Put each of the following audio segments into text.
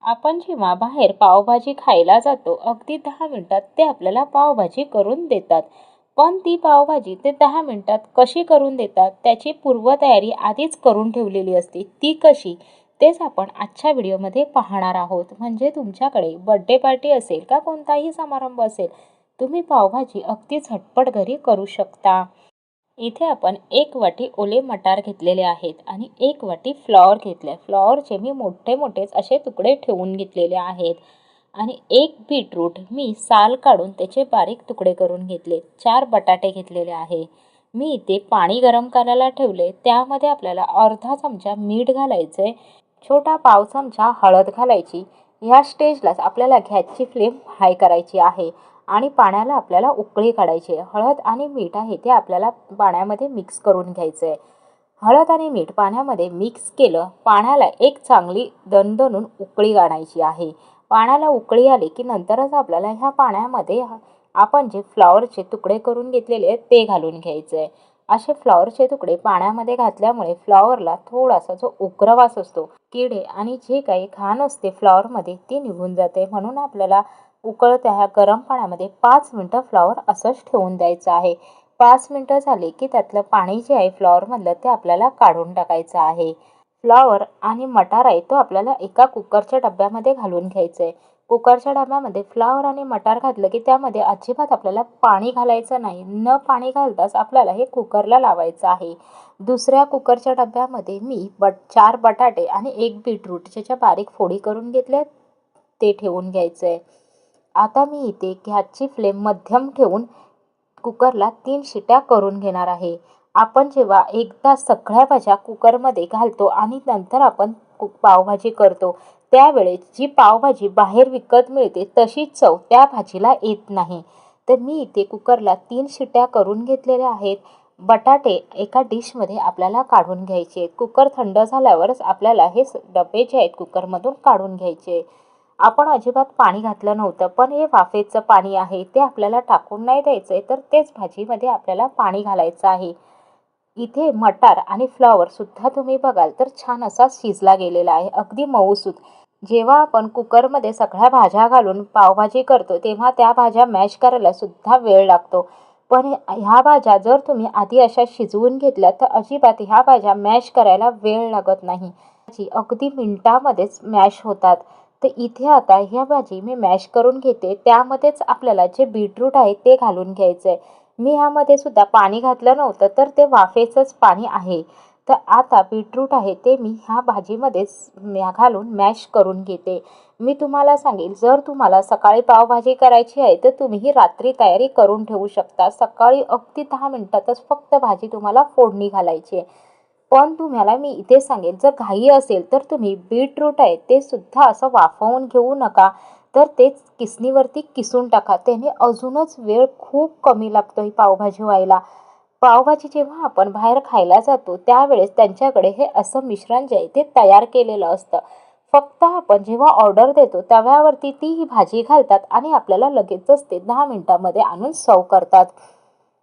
आपण जेव्हा बाहेर पावभाजी खायला जातो, अगदी 10 मिनिटात ते आपल्याला पावभाजी करून देतात. पण ती पावभाजी ते 10 मिनिटात कशी करून देतात, त्याची पूर्वतयारी आधीच करून ठेवलेली असते. ती कशी? तेच आपण आजच्या व्हिडिओमध्ये पाहणार आहोत. म्हणजे तुमच्याकडे बर्थडे पार्टी असेल का कोणताही समारंभ असेल, तुम्ही पावभाजी अगदी झटपट घरी करू शकता. इथे आपण 1 वाटी ओले मटार घेतलेले आहेत आणि 1 वाटी फ्लॉवर घेतले. फ्लॉवरचे मी मोठे मोठेच असे तुकडे ठेवून घेतलेले आहेत आणि 1 बीटरूट मी साल काढून त्याचे बारीक तुकडे करून घेतले. 4 बटाटे घेतलेले आहे. मी इथे पाणी गरम करायला ठेवले. त्यामध्ये आपल्याला अर्धा चमचा मीठ घालायचे, छोटा पाव चमचा हळद घालायची. या स्टेजलाच आपल्याला गॅसची फ्लेम हाय करायची आहे आणि पाण्याला आपल्याला उकळी काढायची आहे. हळद आणि मीठ आहे ते आपल्याला पाण्यामध्ये मिक्स करून घ्यायचं आहे. हळद आणि मीठ पाण्यामध्ये मिक्स केलं. पाण्याला एक चांगली दणदणून उकळी काढायची आहे. पाण्याला उकळी आली की नंतरच आपल्याला ह्या पाण्यामध्ये आपण जे फ्लॉवरचे तुकडे करून घेतलेले आहेत ते घालून घ्यायचे आहे. असे फ्लॉवरचे तुकडे पाण्यामध्ये घातल्यामुळे फ्लॉवरला थोडासा जो उग्रवास असतो, किडे आणि जे काही घाण असते फ्लॉवरमध्ये ती निघून जाते. म्हणून आपल्याला उकळत्या ह्या गरम पाण्यामध्ये 5 मिनिटं फ्लॉवर असंच ठेवून द्यायचं आहे. 5 मिनिटं झाली की त्यातलं पाणी जे आहे फ्लॉवरमधलं ते आपल्याला काढून टाकायचं आहे. फ्लॉवर आणि मटार आहे तो आपल्याला एका कुकरच्या डब्यामध्ये घालून घ्यायचं आहे. कुकरच्या डब्यामध्ये फ्लॉवर आणि मटार घातलं की त्यामध्ये अजिबात आपल्याला पाणी घालायचं नाही. न पाणी घालताच आपल्याला हे कुकरला लावायचं आहे. दुसऱ्या कुकरच्या डब्यामध्ये मी 4 बटाटे आणि 1 बीटरूट ज्याच्या बारीक फोडी करून घेतल्या ते ठेवून घ्यायचं आहे. आता मी इथे गॅसची फ्लेम मध्यम ठेवून कुकरला 3 शिट्या करून घेणार आहे. आपण जेव्हा एकदा सगळ्या भाज्या कुकरमध्ये घालतो आणि नंतर आपण पावभाजी करतो, त्यावेळेस जी पावभाजी बाहेर विकत मिळते तशी चव त्या भाजीला येत नाही. तर मी इथे कुकरला 3 शिट्या करून घेतलेल्या आहेत. बटाटे एका डिशमध्ये आपल्याला काढून घ्यायचे आहेत. कुकर थंड झाल्यावरच आपल्याला हे डबे जे आहेत कुकरमधून काढून घ्यायचे. आपण अजिबात पाणी घातलं नव्हतं, पण हे वाफेचं पाणी आहे ते आपल्याला टाकून नाही द्यायचं आहे, तर तेच भाजीमध्ये आपल्याला पाणी घालायचं आहे. इथे मटार आणि फ्लॉवर सुद्धा तुम्ही बघाल तर छान असा शिजला गेलेला आहे, अगदी मऊसूत. जेव्हा आपण कुकरमध्ये सगळ्या भाज्या घालून पावभाजी करतो तेव्हा त्या भाज्या मॅश करायला सुद्धा वेळ लागतो. पण ह्या भाज्या जर तुम्ही आधी अशा शिजवून घेतल्या तर अजिबात ह्या भाज्या मॅश करायला वेळ लागत नाही. अगदी मिनिटामध्येच मॅश होतात. तर इथे आता ह्या भाजी मी मॅश करून घेते. त्यामध्येच आपल्याला जे बीटरूट आहे ते घालून घ्यायचं आहे. मी ह्यामध्ये सुद्धा पाणी घातलं नव्हतं, तर ते वाफेचंच पाणी आहे. तर आता बीटरूट आहे ते मी ह्या भाजीमध्येच घालून मॅश करून घेते. मी तुम्हाला सांगेल, जर तुम्हाला सकाळी पावभाजी करायची आहे तर तुम्ही ही रात्री तयारी करून ठेवू शकता. सकाळी अगदी 10 मिनिटातच फक्त भाजी तुम्हाला फोडणी घालायची आहे. पण तुम्हाला मी इथे सांगेल, जर घाई असेल तर तुम्ही बीटरूट आहे ते सुद्धा असं वाफवून घेऊ नका, तर तेच किसणीवरती किसून टाका. त्याने अजूनच वेळ खूप कमी लागतो ही पावभाजी व्हायला. पावभाजी जेव्हा आपण बाहेर खायला जातो त्यावेळेस त्यांच्याकडे हे असं मिश्रण जे आहे ते तयार केलेलं असतं. फक्त आपण जेव्हा ऑर्डर देतो तव्यावरती ती ही भाजी घालतात आणि आपल्याला लगेचच ते 10 मिनिटामध्ये आणून सर्व्ह करतात.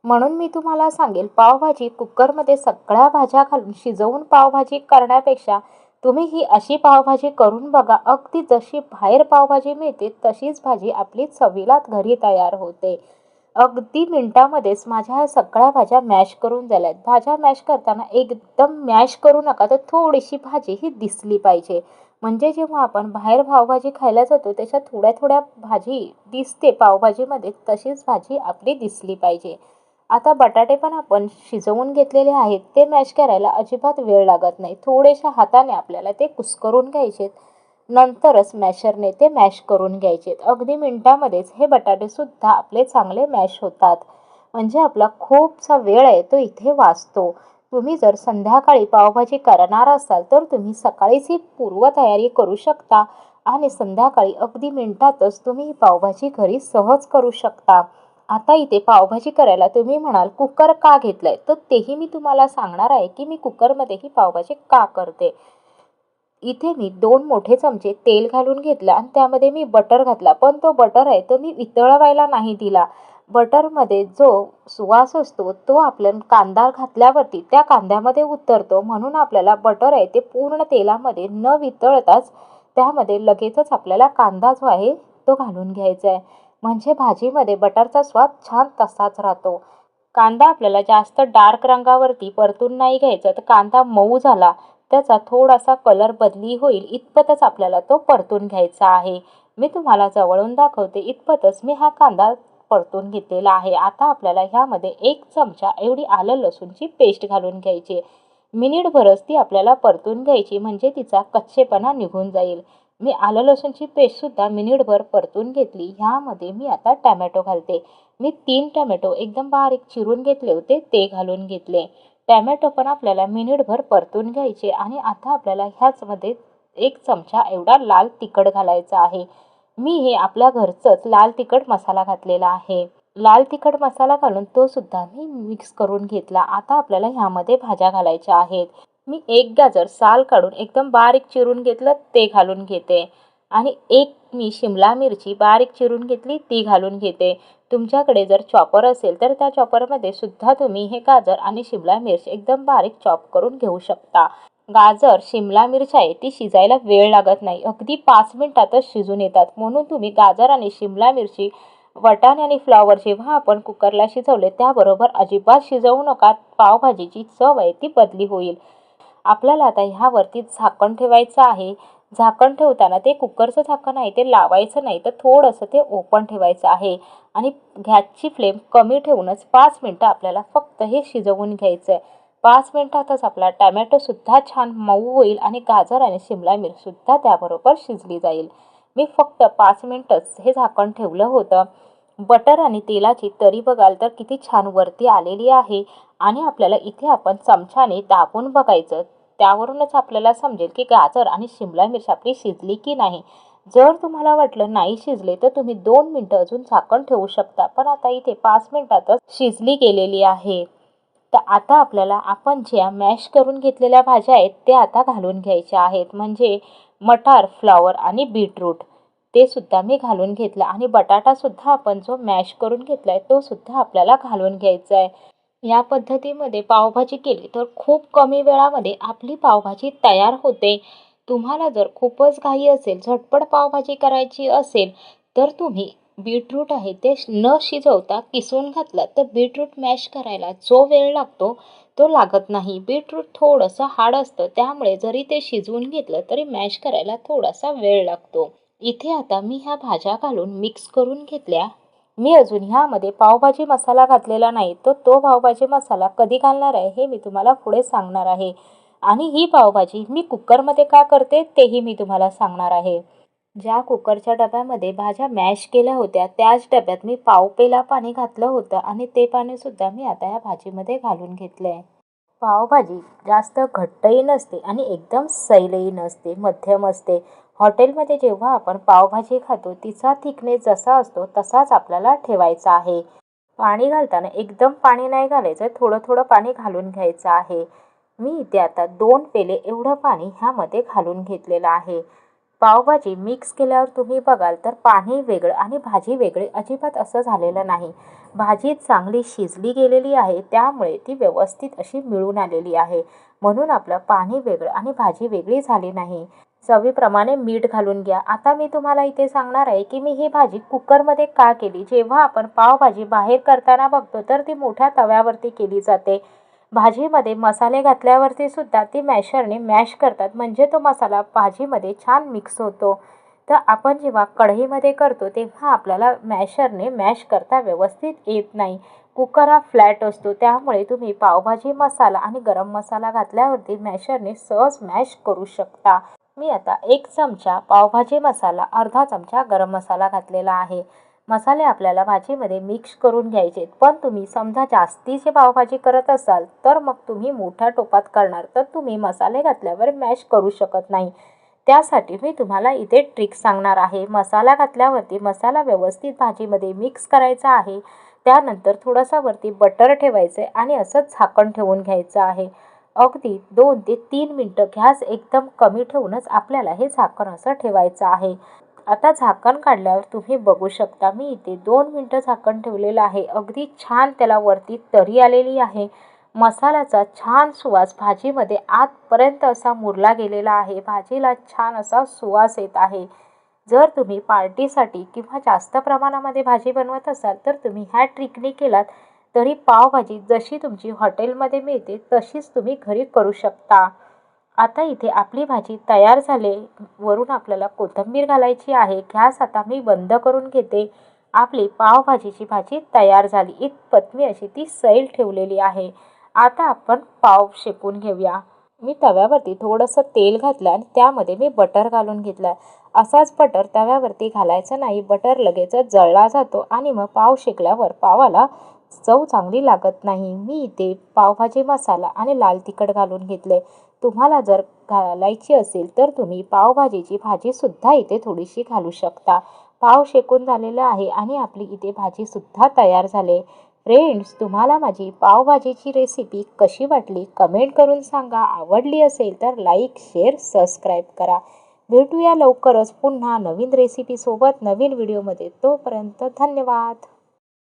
म्हणून मी तुम्हाला सांगेल, पावभाजी कुकरमध्ये सगळ्या भाज्या घालून शिजवून पावभाजी करण्यापेक्षा तुम्ही ही अशी पावभाजी करून बघा. अगदी जशी बाहेर पावभाजी मिळते तशीच भाजी आपली चवीला घरी तयार होते. अगदी मिनिटामध्येच माझ्या ह्या सगळ्या भाज्या मॅश करून झाल्यात. भाज्या मॅश करताना एकदम मॅश करू नका, तर थोडीशी भाजी ही दिसली पाहिजे. म्हणजे जेव्हा आपण बाहेर पावभाजी खायला जातो त्याच्यात थोड्या थोड्या भाजी दिसते पावभाजीमध्ये, तशीच भाजी आपली दिसली पाहिजे. आता बटाटे पण आपण शिजवून घेतलेले आहेत. ते मॅश करायला अजिबात वेळ लागत नाही. थोडेशा हाताने आपल्याला ते कुस्करून घ्यायचे. नंतरच मॅशरने ते मॅश करून घ्यायचे. अगदी मिनिटामध्येच हे बटाटेसुद्धा आपले चांगले मॅश होतात. म्हणजे आपला खूपसा वेळ आहे तो इथे वाचतो. तुम्ही जर संध्याकाळी पावभाजी करणार असाल तर तुम्ही सकाळीच ही पूर्वतयारी करू शकता आणि संध्याकाळी अगदी मिनिटातच तुम्ही ही पावभाजी घरी सहज करू शकता. आता इथे पावभाजी करायला तुम्ही म्हणाल कुकर का घेतलाय, तर तेही मी तुम्हाला सांगणार आहे की मी कुकरमध्ये ही पावभाजी का करते. इथे मी 2 मोठे चमचे तेल घालून घेतलं आणि त्यामध्ये मी बटर घातला. पण तो बटर आहे तो मी वितळवायला नाही दिला. बटरमध्ये जो सुवास असतो तो आपल्या कांदा घातल्यावरती त्या कांद्यामध्ये उतरतो. म्हणून आपल्याला बटर आहे ते पूर्ण तेलामध्ये न वितळताच त्यामध्ये लगेचच आपल्याला कांदा जो आहे तो घालून घ्यायचा आहे. म्हणजे भाजीमध्ये बटरचा स्वाद छान तसाच राहतो. कांदा आपल्याला जास्त डार्क रंगावरती परतून नाही घ्यायचा, तर कांदा मऊ झाला त्याचा थोडासा कलर बदली होईल इतपतच आपल्याला तो परतून घ्यायचा आहे. मी तुम्हाला जवळून दाखवते इतपतच मी हा कांदा परतून घेतलेला आहे. आता आपल्याला ह्यामध्ये 1 चमचा एवढी आलं लसूणची पेस्ट घालून घ्यायची. मिनिटभरच ती आपल्याला परतून घ्यायची, म्हणजे तिचा कच्चेपणा निघून जाईल. मी आलं लसूणची पेस्टसुद्धा मिनिटभर परतून घेतली. ह्यामध्ये मी आता टॅमॅटो घालते. मी 3 टॅमॅटो एकदम बारीक चिरून घेतले होते ते घालून घेतले. टॅमॅटो पण आपल्याला मिनिटभर परतून घ्यायचे आणि आता आपल्याला ह्याचमध्ये 1 चमचा एवढा लाल तिखट घालायचा आहे. मी हे आपल्या घरचंच लाल तिखट मसाला घातलेला आहे. लाल तिखट मसाला घालून तो सुद्धा मी मिक्स करून घेतला. आता आपल्याला ह्यामध्ये भाज्या घालायच्या आहेत. मी 1 गाजर साल काढून एकदम बारीक चिरून घेतलं ते घालून घेते आणि 1 मी शिमला मिरची बारीक चिरून घेतली ती घालून घेते. तुमच्याकडे जर चॉपर असेल तर त्या चॉपरमध्ये सुद्धा तुम्ही हे गाजर आणि शिमला मिरची एकदम बारीक चॉप करून घेऊ शकता. गाजर, शिमला मिरची आहे ती शिजायला वेळ लागत नाही. अगदी 5 मिनिटातच शिजून येतात. म्हणून तुम्ही गाजर आणि शिमला मिरची, वाटाणे आणि फ्लॉवर जेव्हा आपण कुकरला शिजवले त्याबरोबर अजिबात शिजवू नका. पावभाजीची चव आहे ती बदली होईल. आपल्याला आता ह्यावरती झाकण ठेवायचं आहे. झाकण ठेवताना ते कुकरचं झाकण आहे ते लावायचं नाही, तर थोडंसं ते ओपन ठेवायचं आहे आणि गॅसची फ्लेम कमी ठेवूनच 5 मिनिटं आपल्याला फक्त हे शिजवून घ्यायचं आहे. 5 मिनिटातच आपला टॅमॅटोसुद्धा छान मऊ होईल आणि गाजर आणि शिमला मिरचीसुद्धा त्याबरोबर शिजली जाईल. मी फक्त 5 मिनिटच हे झाकण ठेवलं होतं. बटर आणि तेलाची तरी बघाल तर किती छान वरती आलेली आहे आणि आपल्याला इथे आपण चमच्याने दाबून बघायचं. त्यावरूनच आपल्याला समजेल की गाजर आणि शिमला मिरची आपली शिजली की नाही. जर तुम्हाला वाटलं नाही शिजले तर तुम्ही 2 मिनिटं अजून झाकण ठेवू शकता. पण आता इथे 5 मिनिटातच शिजली गेलेली आहे. तर आता आपल्याला आपण ज्या मॅश करून घेतलेल्या भाज्या आहेत त्या आता घालून घ्यायच्या आहेत. म्हणजे मटार, फ्लॉवर आणि बीटरूट ते सुद्धा मी घालून घेतलं आणि बटाटासुद्धा आपण जो मॅश करून घेतला आहे तो सुद्धा आपल्याला घालून घ्यायचा आहे. या पद्धतीमध्ये पावभाजी केली तर खूप कमी वेळामध्ये आपली पावभाजी तयार होते. तुम्हाला जर खूपच घाई असेल, झटपट पावभाजी करायची असेल, तर तुम्ही बीटरूट आहे ते न शिजवता किसून घातलं तर बीटरूट मॅश करायला जो वेळ लागतो तो लागत नाही. बीटरूट थोडंसं हार्ड असतं, त्यामुळे जरी ते शिजवून घेतलं तरी मॅश करायला थोडासा वेळ लागतो. इथे आता मी ह्या भाज्या घालून मिक्स करून घेतल्या. मी अजून ह्यामध्ये पावभाजी मसाला घातलेला नाही, तर तो पावभाजी मसाला कधी घालणार आहे हे मी तुम्हाला पुढे सांगणार आहे. आणि ही पावभाजी मी कुकरमध्ये का करते तेही मी तुम्हाला सांगणार आहे. ज्या कुकरच्या डब्यामध्ये भाज्या मॅश केल्या होत्या त्याच डब्यात मी पाव पेला पाणी घातलं होतं आणि ते पाणीसुद्धा मी आता या भाजीमध्ये घालून घेतलं आहे. पावभाजी जास्त घट्टही नसते आणि एकदम सैलही नसते, मध्यम असते. हॉटेलमध्ये जेव्हा आपण पावभाजी खातो तिचा थिकनेस जसा असतो तसाच आपल्याला ठेवायचा आहे. पाणी घालताना एकदम पाणी नाही घालायचं, थोडं थोडं पाणी घालून घ्यायचं आहे. मी इथे आता 2 पेले एवढं पाणी ह्यामध्ये घालून घेतलेलं आहे. पावभाजी मिक्स केल्यावर तुम्ही बघाल तर पाणी वेगळं आणि भाजी वेगळी अजिबात असं झालेलं नाही. भाजी चांगली शिजली गेलेली आहे, त्यामुळे ती व्यवस्थित अशी मिळून आलेली आहे. म्हणून आपलं पाणी वेगळं आणि भाजी वेगळी झाली नाही. चवीप्रमाणे मीठ घालून घ्या. आता मी तुम्हाला इथे सांगणार आहे की मी ही भाजी कुकरमध्ये का केली. जेव्हा आपण पावभाजी बाहेर करताना बघतो तर ती मोठ्या तव्यावरती केली जाते. भाजीमध्ये मसाले घातल्यावरती सुद्धा ती मॅशरने मॅश करतात, म्हणजे तो मसाला भाजीमध्ये छान मिक्स होतो. तर आपण जेव्हा कढईमध्ये करतो तेव्हा आपल्याला मॅशरने मॅश करता व्यवस्थित येत नाही. कुकर हा फ्लॅट असतो, त्यामुळे तुम्ही पावभाजी मसाला आणि गरम मसाला घातल्यावरती मॅशरने सहज मॅश करू शकता. मी आता 1 चमचा पावभाजी मसाला, अर्धा चमचा गरम मसाला घातलेला आहे. मसाले आपल्याला भाजीमध्ये मिक्स करून घ्यायचे. पण तुम्ही समजा जास्तीची पावभाजी करत असाल तर मग तुम्ही मोठ्या टोपात करणार, तर तुम्ही मसाले घातल्यावर मॅश करू शकत नाही. त्यासाठी मी तुम्हाला इथे ट्रिक सांगणार आहे. मसाला घातल्यावरती मसाला व्यवस्थित भाजीमध्ये मिक्स करायचा आहे. त्यानंतर थोडासा वरती बटर ठेवायचं आहे आणि असंच झाकण ठेवून घ्यायचं आहे. अगदी 2 ते 3 मिनिटं गॅस एकदम कमी ठेवूनच आपल्याला हे झाकण असं ठेवायचं आहे. आता झाकण काढल्यावर तुम्ही बघू शकता मी इथे 2 मिनिटं झाकण ठेवलेलं आहे. अगदी छान त्याला वरती तरी आलेली आहे. मसाल्याचा छान सुवास भाजीमध्ये आतपर्यंत असा मुरला गेलेला आहे. भाजीला छान असा सुवास येत आहे. जर तुम्ही पार्टीसाठी किंवा जास्त प्रमाणामध्ये भाजी बनवत असाल तर तुम्ही ह्या ट्रिकने केलात तरी पावभाजी जशी तुमची हॉटेलमध्ये मिळते तशीच तुम्ही घरी करू शकता. आता इथे आपली भाजी तयार झाली. वरून आपल्याला कोथिंबीर घालायची आहे. गॅस आता मी बंद करून घेते. आपली पावभाजीची भाजी तयार झाली. इतपत मी अशी ती सैल ठेवलेली आहे. आता आपण पाव शेकून घेऊया. मी तव्यावरती थोडंसं तेल घातलं आणि त्यामध्ये मी बटर घालून घेतलं. असाच बटर तव्यावरती घालायचं नाही. बटर लगेचच जळला जातो आणि मग पाव शेकल्यावर पावाला चव चांगली लागत नाही. मी इथे पावभाजी मसाला आणि लाल तिखट घालून घेतले. तुम्हाला जर घालायची असेल तर तुम्ही पावभाजीची भाजीसुद्धा इथे थोडीशी घालू शकता. पाव शेकून झालेला आहे आणि आपली इथे भाजीसुद्धा तयार झाली. फ्रेंड्स, तुम्हाला माझी पावभाजीची रेसिपी कशी वाटली कमेंट करून सांगा. आवडली असेल तर लाईक, शेअर, सबस्क्राईब करा. भेटूया लवकरच पुन्हा नवीन रेसिपीसोबत नवीन व्हिडिओमध्ये. तोपर्यंत धन्यवाद.